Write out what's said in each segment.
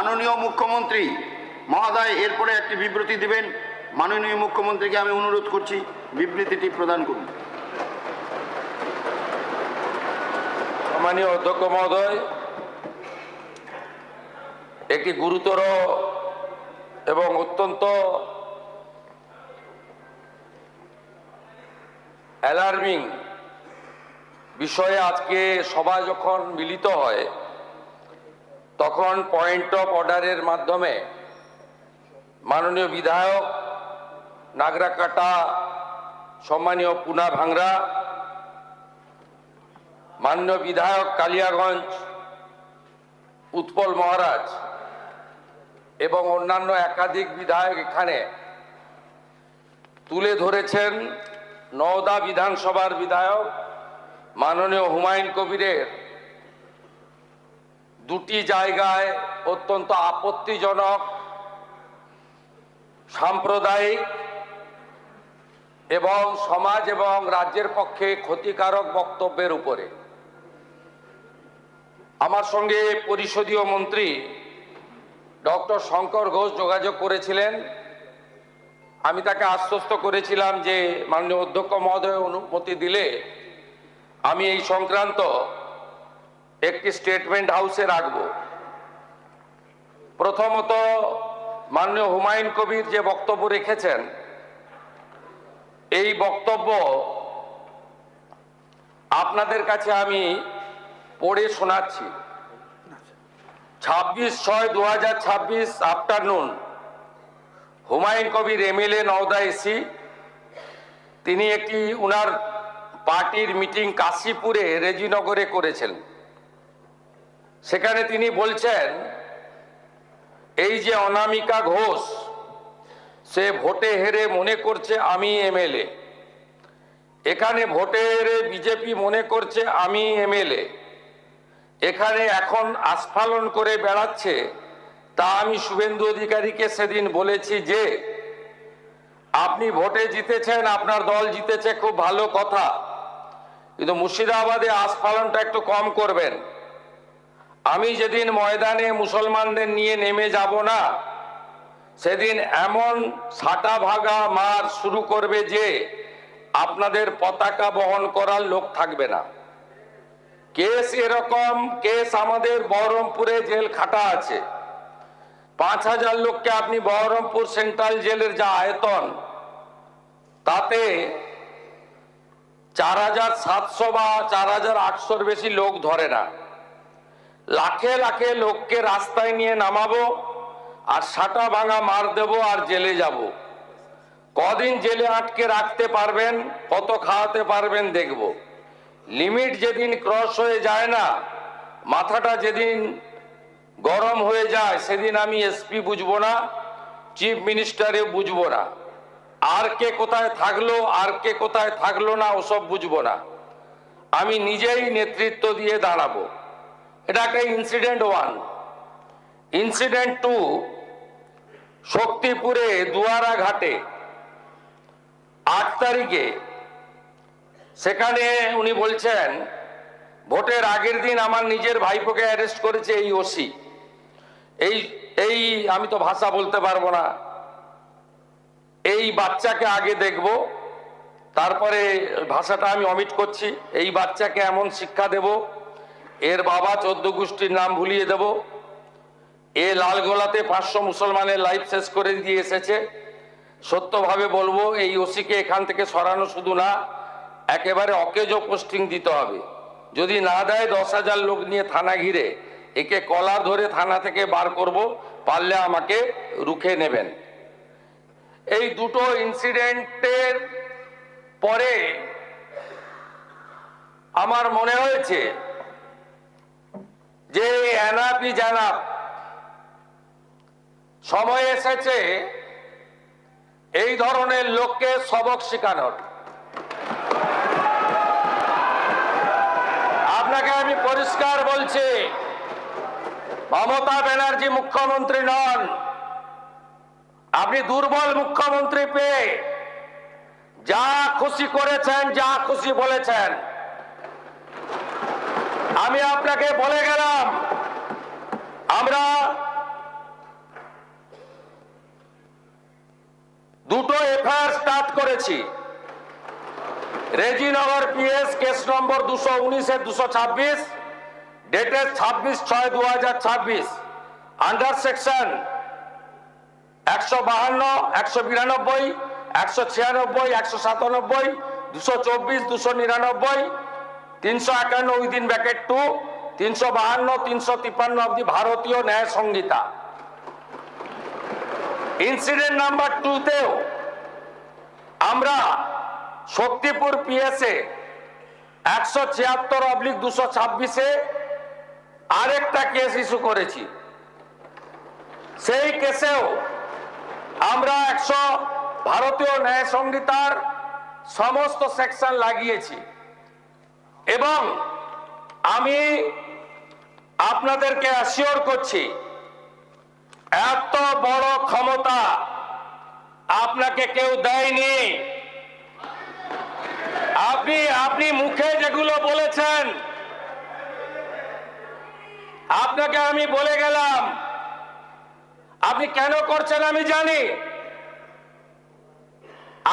মাননীয় মুখ্যমন্ত্রী মহোদয় এরপরে একটি বিবৃতি দিবেন। মাননীয় মুখ্যমন্ত্রীকে আমি অনুরোধ করছি বিবৃতিটি প্রদান করুন। মাননীয় অধ্যক্ষ মহোদয়, একটি গুরুতর এবং অত্যন্ত অ্যালার্মিং বিষয়ে আজকে সভা যখন মিলিত হয় তখন পয়েন্ট অফ অর্ডারের মাধ্যমে মাননীয় বিধায়ক নাগরাকাটা, সম্মানীয় পুনা ভাংরা, মাননীয় বিধায়ক কালিয়াগঞ্জ উৎপল মহারাজ এবং অন্যান্য একাধিক বিধায়ক এখানে তুলে ধরেছেন নওদা বিধানসভার বিধায়ক মাননীয় হুমায়ুন কবিরের দুটি জায়গায় অত্যন্ত আপত্তিজনক সাম্প্রদায়িক এবং সমাজ এবং রাজ্যের পক্ষে ক্ষতিকারক বক্তব্যের উপরে আমার সঙ্গে পরিষদীয় মন্ত্রী ডক্টর শঙ্কর ঘোষ যোগাযোগ করেছিলেন। আমি তাকে আশ্বস্ত করেছিলাম যে মাননীয় অধ্যক্ষ মহোদয় অনুমতি দিলে আমি এই সংক্রান্ত একটি স্টেটমেন্ট হাউসে রাখব। প্রথমত, মাননীয় হুমায়ুন কবির যে বক্তব্য রেখেছেন এই বক্তব্য আপনাদের কাছে আমি পড়ে শোনাচ্ছি। 26/6/2026 afternoon Humayun Kabir MLA Nowda AC, তিনি একটি উনার পার্টির মিটিং কাশীপুরে রেজিনগরে করেছেন। সেখানে তিনি বলছেন এই যে অনামিকা ঘোষ সে ভোটে হেরে মনে করছে আমি এমএলএ, এখানে ভোটে হেরে বিজেপি মনে করছে আমি এমএলএ, এখানে এখন আস্ফালন করে বেড়াচ্ছে। তা আমি শুভেন্দু অধিকারীকে সেদিন বলেছি যে আপনি ভোটে জিতেছেন, আপনার দল জিতেছে, খুব ভালো কথা, কিন্তু মুর্শিদাবাদে আস্ফালনটা একটু কম করবেন। আমি যেদিন ময়দানে মুসলমানদের নিয়ে নেমে যাব না সেদিন এমন সাটা ভাগা মার শুরু করবে যে আপনাদের পতাকা বহন করার লোক থাকবে না। কেস এরকম কেস আমাদের বহরমপুরে জেল খাটা আছে। 5000 লোককে আপনি বহরমপুর সেন্ট্রাল জেলের যা আয়তন তাতে 4700 বা 4800-র বেশি লোক ধরে না। লাখে লাখে লোককে রাস্তায় নিয়ে নামাবো আর সাটা ভাঙা মার দেব আর জেলে যাব। কদিন জেলে আটকে রাখতে পারবেন, কত খাওয়াতে পারবেন দেখব। লিমিট যেদিন ক্রস হয়ে যায় না, মাথাটা যেদিন গরম হয়ে যায় সেদিন আমি এসপি বুঝবো না, চিফ মিনিস্টারে বুঝবো না, আর কে কোথায় থাকলো আর কে কোথায় থাকলো না ওসব বুঝবো না। আমি নিজেই নেতৃত্ব দিয়ে দাঁড়াবো। এটা একটা ইনসিডেন্ট 1। ইনসিডেন্ট 2, শক্তিপুরে দুয়ারা ঘাটে 8 তারিখে সেখানে উনি বলছেন ভোটের আগের দিন আমার নিজের ভাইপোকে অ্যারেস্ট করেছে এই ওসি। এই আমি তো ভাষা বলতে পারবো না। এই বাচ্চাকে আগে দেখব, তারপরে ভাষাটা আমি অমিট করছি। এই বাচ্চাকে এমন শিক্ষা দেব, এর বাবা 14 গোষ্ঠীর নাম ভুলিয়ে দেব। এ লালগোলাতে 500 মুসলমানের লাইফ শেষ করে দিয়ে এসেছে। সত্যভাবে বলবো, এই ওসিকে এখান থেকে সরানো শুধু না, একেবারে অকেজো পোস্টিং দিতে হবে। যদি না দেয় 10,000 লোক নিয়ে থানা ঘিরে একে কলার ধরে থানা থেকে বার করব, পারলে আমাকে রুখে নেবেন। এই দুটো ইনসিডেন্টের পরে আমার মনে হয়েছে যে এনাফি জানাব, সময় এসেছে এই ধরনের লোককে সবক শেখানোর। আপনাকে আমি পরিষ্কার বলছি, মমতা ব্যানার্জি মুখ্যমন্ত্রী নন। আপনি দুর্বল মুখ্যমন্ত্রী পেয়ে যা খুশি করেছেন, যা খুশি বলেছেন। আমি আপনাকে বলে গেলাম আমরা স্টার্ট করেছি। Rejinagar PS case number 219/226 dated 26/6/2026 under section 152, 192, 196, 197, 224, 299, 351 within bracket 2, 352, 353 of the ভারতীয় ন্যায় সংহিতা। ইনসিডেন্ট নাম্বার 2তেও আমরা শক্তিপুর পিএসএ 176/226-এ আরেকটা কেস ইস্যু করেছি। সেই কেসেও আমরা ভারতীয় ন্যায় সংহিতার সমস্ত সেকশন লাগিয়েছি এবং আমি আপনাদেরকে অ্যাসিওর করছি এত বড় ক্ষমতা আপনাকে কেউ দেয়নি। আপনি মুখে যেগুলো বলেছেন, আপনাকে আমি বলে গেলাম, আপনি কেন করছেন আমি জানি,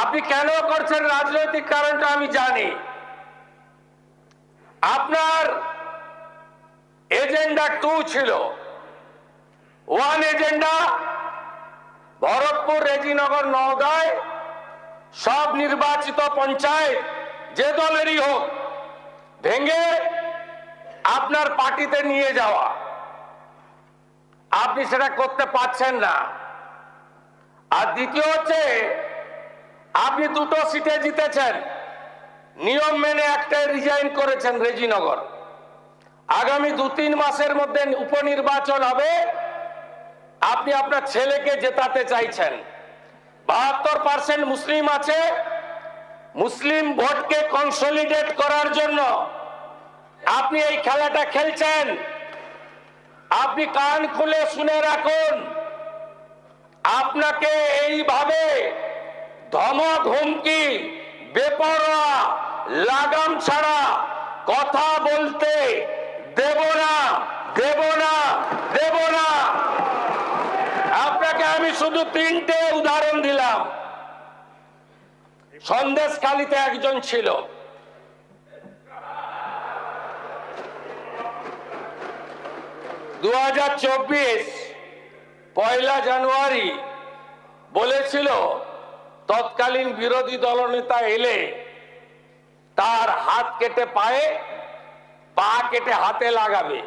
আপনি কেন করছেন রাজনৈতিক কারণটা আমি জানি। আপনার এজেন্ডা 2 ছিল। 1 এজেন্ডা ভরতপুর, রেজিনগর, নওগাঁয় সব নির্বাচিত পঞ্চায়েত যে দলেরই হোক ভেঙে আপনার পার্টিতে নিয়ে যাওয়া। আপনি সেটা করতে পারছেন না। আর দ্বিতীয় হচ্ছে আপনি 2টো সিটে জিতেছেন, নিয়ম মেনে একটাই রিজাইন করেছেন রেজিনগর। আগামী 2-3 মাসের মধ্যে উপনির্বাচন হবে, আপনি আপনার ছেলেকে জেতাতে চাইছেন। 72% মুসলিম আছে, মুসলিম ভোটকে কনসলিডেট করার জন্য আপনি এই খেলাটা খেলছেন। আপনি কান খুলে শুনে রাখুন, আপনাকে এইভাবে ধমক হুমকি বেপরোয়া লাগাম ছাড়া কথা বলতে দেব না, দেব না, দেব না। আপনাকে আমি শুধু 3টে উদাহরণ দিলাম। সন্দেশখালীতে একজন ছিল, পয়লা জানুয়ারি বলেছিল তৎকালীন বিরোধী দলনেতা এলে তার হাত কেটে পায়ে, পা কেটে হাতে লাগাবে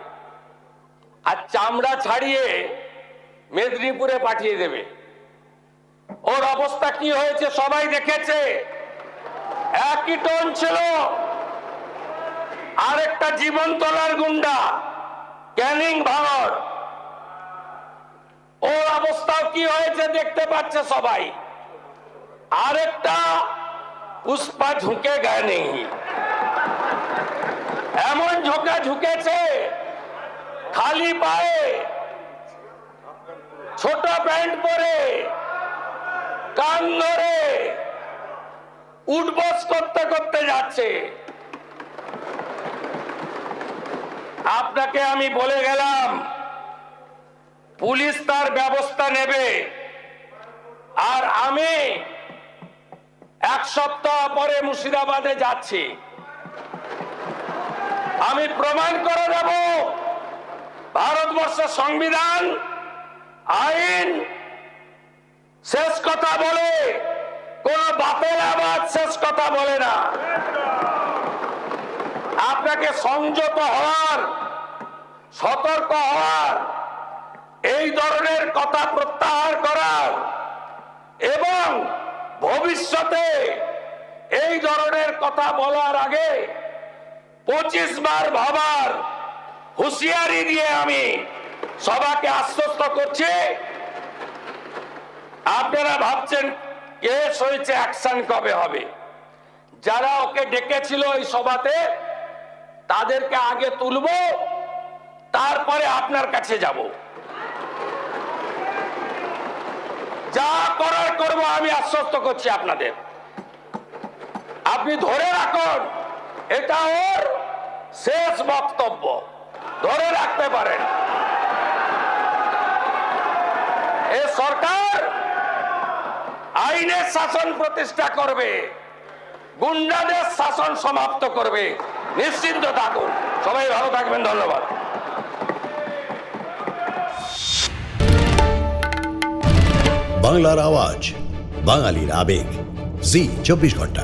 আর চামড়া ছাড়িয়ে মেদিনীপুরে পাঠিয়ে দেবে। ওর অবস্থা কি হয়েছে সবাই দেখেছে। একই টোন ছিল। আরেকটা জীবনতলার গুন্ডা ক্যানিং ভাঙর, ওর অবস্থাও কি হয়েছে দেখতে পাচ্ছে সবাই। আরেকটা পুষ্পা ঝুঁকে গায়ে নেই, এমন ঝোঁকা ঝুঁকেছে খালি পায়ে, ছোট প্যান্ট পরে, কান ধরে উঠবস করতে করতে যাচ্ছে। আপনাকে আমি বলে গেলাম পুলিশ তার ব্যবস্থা নেবে। আর আমি 1 সপ্তাহ পরে মুর্শিদাবাদে যাচ্ছি। আমি প্রমাণ করে দেব ভারতবর্ষের সংবিধান, আইন শেষ কথা বলে, কোন বাতের আবাদ শেষ কথা বলে না। আপনাকে সংযত হওয়ার, সতর্ক হওয়ার, এই ধরনের কথা প্রত্যাহার করার এবং ভবিষ্যতে এই ধরনের কথা বলার আগে 25 বার ভাবার হুঁশিয়ারি দিয়ে আমি সবাইকে আশ্বস্ত করছি। আপনারা ভাবছেন কেস হয়েছে, অ্যাকশন কবে হবে? যারা ওকে ডেকেছিল এই সভাতে তাদেরকে আগে তুলব, তারপরে আপনার কাছে যাব। যা করার করব, আমি আশ্বস্ত করছি আপনাদের। আপনি ধরে রাখুন, এটা ওর শেষ বক্তব্য, ধরে রাখতে পারেন। এই সরকার আইনের শাসন প্রতিষ্ঠা করবে, গুন্ডাদের শাসন সমাপ্ত করবে। নিশ্চিন্ত থাকুন। সবাই ভালো থাকবেন। ধন্যবাদ। বাংলার আওয়াজ, বাঙালির আবেগ, জি 24 ঘন্টা।